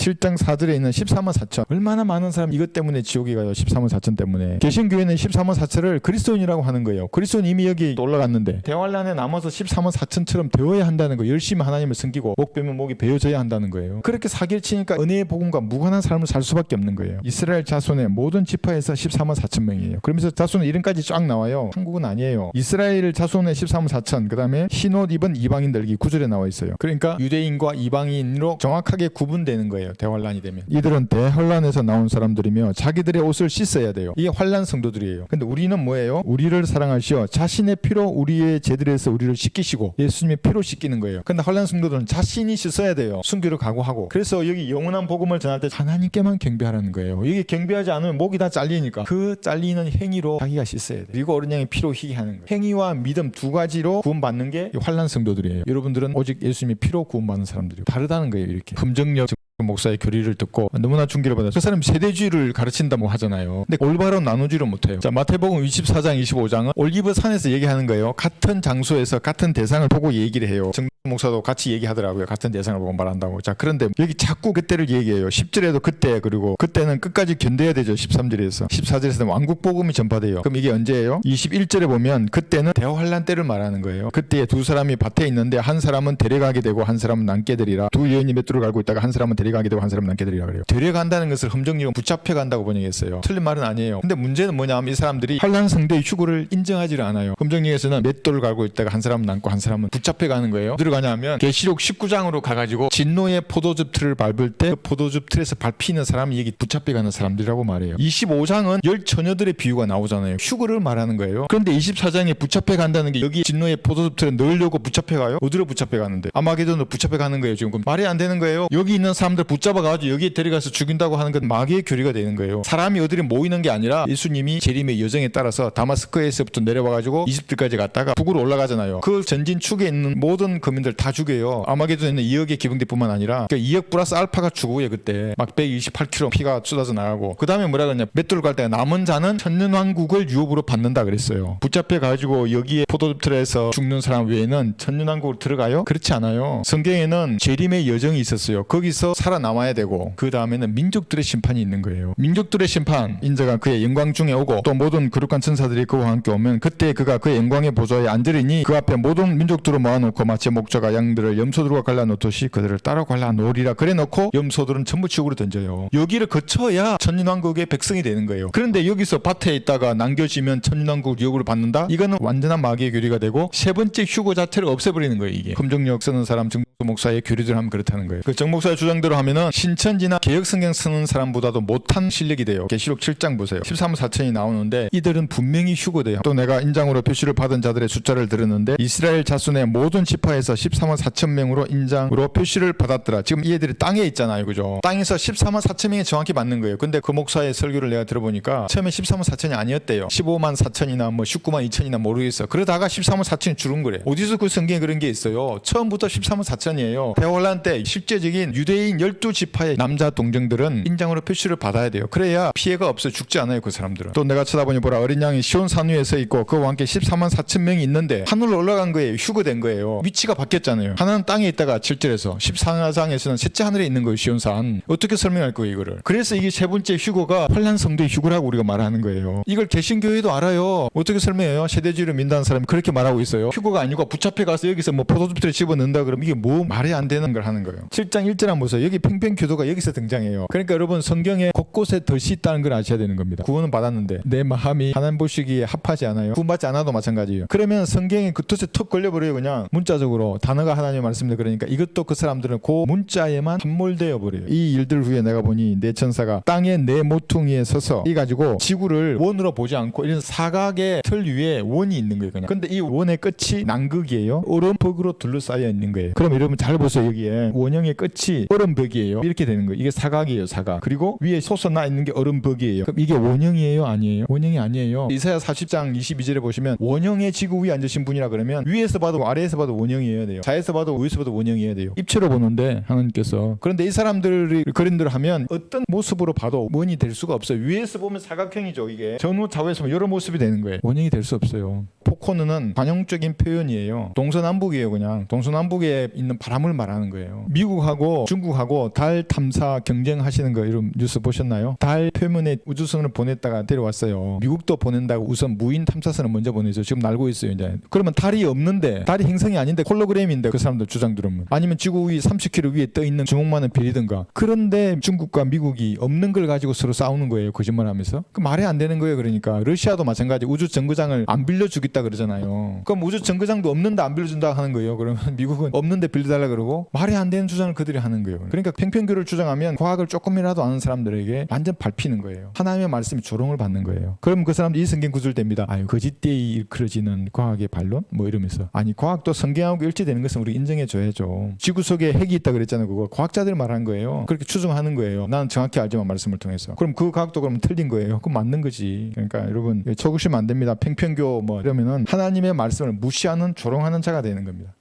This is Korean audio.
7장 4절에 있는 14만 4천. 얼마나 많은 사람이 이것 때문에 지옥에 가요. 14만 4천 때문에. 개신교회는 14만 4천을 그리스도인이라고 하는 거예요. 그리스도인 이미 여기 올라갔는데 대환란에 남아서 14만 4천처럼 되어야 한다는 거. 열심히 하나님을 섬기고 목 베면 목이 베어져야 한다는 거예요. 그렇게 사기를 치니까 은혜의 복음과 무관한 삶을 살 수밖에 없는 거예요. 이스라엘 자손의 모든 지파에서 14만 4천 명이에요. 그러면서 자손의 이름까지 쫙 나와요. 한국은 아니에요. 이스라엘 자손의 14만 4천, 그 다음에 흰옷 입은 이방인들, 이 9절에 나와 있어요. 그러니까 유대인과 이방인으로 정확하게 구분되는 거예요. 대환란이 되면. 이들은 대환란에서 나온 사람들이며 자기들의 옷을 씻어야 돼요. 이게 환란 성도들이에요. 근데 우리는 뭐예요? 우리를 사랑하시어 자신의 피로 우리의 죄들에서 우리를 씻기시고 예수님의 피로 씻기는 거예요. 근데 환란 성도들은 자신이 씻어야 돼요. 순교를 각오하고. 그래서 여기 영원한 복음을 전할 때 하나님께만 경배하라는 거예요. 여기 경배하지 않으면 목이 다 잘리니까 그 잘리는 행위로 자기가 씻어야 돼요. 그리고 어린 양의 피로 희게 하는 거예요. 행위와 믿음 두 가지로 구원받는 게 환란 성도들이에요. 여러분들은 오직 예수님의 피로 구원받는 사람들이에요. 다르다는 거예요. 이렇게 금정력 목사의 교리를 듣고 너무나 충격을 받아서 그 사람이 세대주의를 가르친다고 하잖아요. 근데 올바로 나누지를 못해요. 자, 마태복음 24장 25장은 올리브 산에서 얘기하는 거예요. 같은 장소에서 같은 대상을 보고 얘기를 해요. 목사도 같이 얘기하더라고요. 같은 대상을 보고 말한다고. 자, 그런데 여기 자꾸 그때를 얘기해요. 10절에도 그때, 그리고 그때는 끝까지 견뎌야 되죠. 13절에서. 14절에서는 왕국복음이 전파돼요. 그럼 이게 언제예요? 21절에 보면 그때는 대환란 때를 말하는 거예요. 그때 두 사람이 밭에 있는데 한 사람은 데려가게 되고 한 사람은 남게 되리라. 두 여인이 맷돌을 갈고 있다가 한 사람은 데려가게 되고 한 사람은 남게 되리라 그래요. 데려간다는 것을 흠정리로 붙잡혀간다고 번역했어요. 틀린 말은 아니에요. 근데 문제는 뭐냐면 이 사람들이 환란 성대의 휴거를 인정하지를 않아요. 흠정리에서는 맷돌을 갈고 있다가 한 사람은 남고 한 사람은 붙잡혀가는 거예요. 가냐면 계시록 19장으로 가가지고 진노의 포도즙 틀을 밟을 때 그 포도즙 틀에서 밟히는 사람이 여기 붙잡혀가는 사람들이라고 말해요. 25장은 열 처녀들의 비유가 나오잖아요. 휴거를 말하는 거예요. 그런데 24장에 붙잡혀간다는 게 여기 진노의 포도즙 틀에 넣으려고 붙잡혀가요? 어디로 붙잡혀가는데? 아마게돈으로 붙잡혀가는 거예요. 지금 말이 안 되는 거예요. 여기 있는 사람들 붙잡아가지고 여기에 데려가서 죽인다고 하는 건 마귀의 교리가 되는 거예요. 사람이 어디를 모이는 게 아니라 예수님이 재림의 여정에 따라서 다마스커에서부터 내려와가지고 이집트까지 갔다가 북으로 올라가잖아요. 그 전진 축에 있는 모든 거민들 다 죽여요. 아마게돈에 있는 2억의 기병대뿐만 아니라 그러니까 2억 플러스 알파가 죽고요. 그때 막 128km 피가 쏟아져 나가고 그 다음에 뭐라 그러냐, 맷돌 갈 때 남은 자는 천년왕국을 유업으로 받는다 그랬어요. 붙잡혀 가지고 여기에 포도즙 틀에서 죽는 사람 외에는 천년왕국으로 들어가요? 그렇지 않아요. 성경에는 재림의 여정이 있었어요. 거기서 살아남아야 되고 그 다음에는 민족들의 심판이 있는 거예요. 민족들의 심판, 인자가 그의 영광 중에 오고 또 모든 거룩한 천사들이 그와 함께 오면 그때 그가 그의 영광의 보좌에 앉으리니 그 앞에 모든 민족들을 모아놓고 마치 목자가 양들을 염소들과 갈라놓듯이 그들을 따라 갈라놓으리라 그래 놓고 염소들은 전부 지옥으로 던져요. 여기를 거쳐야 천년왕국의 백성이 되는 거예요. 그런데 여기서 밭에 있다가 남겨지면 천년왕국 유업으로 받는다? 이거는 완전한 마귀의 교리가 되고 세 번째 휴거 자체를 없애버리는 거예요. 이게 금정력 쓰는 사람, 정목사 목사의 교리들 하면 그렇다는 거예요. 그 정목사의 주장대로 하면은 신천지나 개혁성경 쓰는 사람보다도 못한 실력이 돼요. 계시록 7장 보세요. 13만 4천이 나오는데 이들은 분명히 휴거돼요. 또 내가 인장으로 표시를 받은 자들의 숫자를 들었는데 이스라엘 자손의 모든 지파에서 14만 4천 명으로 인장으로 표시를 받았더라. 지금 이 애들이 땅에 있잖아요. 그죠? 땅에서 14만 4천 명이 정확히 맞는 거예요. 근데 그 목사의 설교를 내가 들어보니까 처음에 14만 4천이 아니었대요. 15만 4천이나 뭐 19만 2천이나 모르겠어. 그러다가 14만 4천이 줄은 거래. 어디서 그 성경에 그런 게 있어요? 처음부터 14만 4천이에요. 대환란 때 실제적인 유대인 12지파의 남자 동정들은 인장으로 표시를 받아야 돼요. 그래야 피해가 없어 죽지 않아요. 그 사람들은. 또 내가 쳐다보니 보라, 어린 양이 시온 산 위에 서 있고 그와 함께 14만 4천 명이 있는데 하늘로 올라간 거예요. 휴거된 거예요. 위치가 바뀌었잖아요. 하나는 땅에 있다가 7절에서 14장에서는 셋째 하늘에 있는 거예요. 시온산. 어떻게 설명할 거예요 이거를? 그래서 이게 세 번째 휴거가 환란 성도의 휴거라고 우리가 말하는 거예요. 이걸 개신교회도 알아요. 어떻게 설명해요? 세대주의를 민다는 사람이 그렇게 말하고 있어요. 휴거가 아니고 붙잡혀 가서 여기서 뭐 포도즙들에 집어넣는다 그러면 이게 뭐 말이 안 되는 걸 하는 거예요. 7장 1절 한번 보세요. 여기 팽팽교도가 여기서 등장해요. 그러니까 여러분 성경에 곳곳에 덫이 있다는 걸 아셔야 되는 겁니다. 구원은 받았는데 내 마음이 하나님 보시기에 합하지 않아요. 구원받지 않아도 마찬가지예요. 그러면 성경에 그 덫에 턱 걸려버려요. 그냥 문자적으로 단어가 하나님의 말씀인데 그러니까 이것도 그 사람들은 그 문자에만 함몰되어 버려요. 이 일들 후에 내가 보니 내 천사가 땅의 내 모퉁이에 서서 이 가지고 지구를 원으로 보지 않고 이런 사각의 틀 위에 원이 있는 거예요. 그냥. 근데 이 원의 끝이 남극이에요. 얼음벽으로 둘러싸여 있는 거예요. 그럼 여러분 잘 보세요. 여기에 원형의 끝이 얼음벽이에요. 이렇게 되는 거예요. 이게 사각이에요. 사각. 그리고 위에 솟아 앞서 나 있는 게 얼음벽이에요. 그럼 이게 원형이에요? 아니에요? 원형이 아니에요. 이사야 40장 22절에 보시면 원형의 지구 위에 앉으신 분이라 그러면 위에서 봐도 아래에서 봐도 원형이어야 돼요. 좌에서 봐도 우에서 봐도 원형이어야 돼요. 입체로 보는데 하나님께서. 그런데 이 사람들이 그림들을 하면 어떤 모습으로 봐도 원이 될 수가 없어요. 위에서 보면 사각형이죠. 이게 전후 좌우에서 보면 여러 모습이 되는 거예요. 원형이 될 수 없어요. 포코는은 관용적인 표현이에요. 동서남북이에요. 그냥 동서남북에 있는 바람을 말하는 거예요. 미국하고 중국하고 달 탐사 경쟁하시는 거 이런 뉴스 보셨나요? 달 표면에 우주선을 보냈다가 데려왔어요. 미국도 보낸다고 우선 무인 탐사선을 먼저 보내죠. 지금 날고 있어요. 이제 그러면 달이 없는데, 달이 행성이 아닌데 홀로그램인데, 그 사람들 주장 들으면, 아니면 지구 위 30km 위에 떠 있는 주먹만한 별이든가. 그런데 중국과 미국이 없는 걸 가지고 서로 싸우는 거예요. 거짓말하면서. 그 말이 안 되는 거예요. 그러니까 러시아도 마찬가지. 우주 정거장을 안 빌려주겠다 그러잖아요. 그럼 우주 정거장도 없는데 안 빌려준다 하는 거예요. 그러면 미국은 없는데 빌려달라 그러고 말이 안 되는 주장을 그들이 하는 거예요. 그러니까 평평교를 주장하면 과학을 조금이라도 아는 사람들에게 완전 밟히는 거예요. 하나님의 말씀이 조롱을 받는 거예요. 그럼 그 사람들이 이 성경 구절 됩니다. 아유, 거짓되이 일컬어지는 과학의 반론? 뭐 이러면서. 아니, 과학도 성경하고 일치되는 것은 우리 인정해 줘야죠. 지구 속에 핵이 있다 그랬잖아요. 그거 과학자들 말한 거예요. 그렇게 추정하는 거예요. 나는 정확히 알지만 말씀을 통해서. 그럼 그 과학도 그럼 틀린 거예요. 그럼 맞는 거지. 그러니까 여러분, 적으시면 안 됩니다. 평평교 뭐 이러면은 하나님의 말씀을 무시하는, 조롱하는 자가 되는 겁니다.